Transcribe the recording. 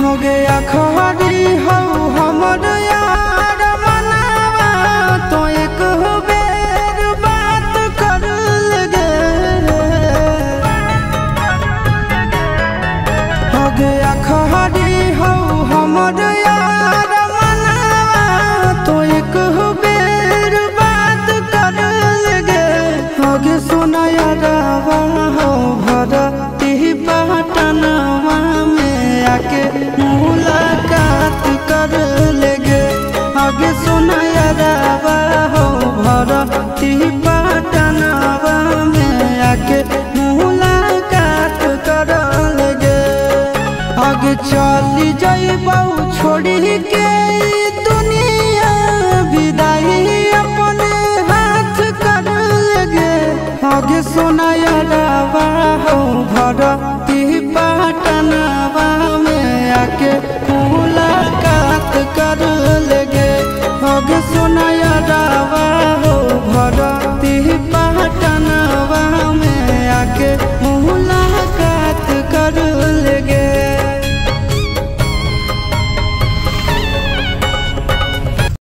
हो गया खरी हो हमर यार मनावा तो एक बेर बात कर लगे। हो गया खरी हो हमर यार मनावा तो एक बेर बात कर लगे। हो गे सोना यारवा हो भरती पटनवा में आके मुलाकात कर लेगे। आगे सुना यारवा हो भरती पटनवा में आके मुलाकात कर लेगे। आगे चली जाइबौ छोड़ी के दुनिया विदाई अपने हाथ कर लेगे। आगे सुना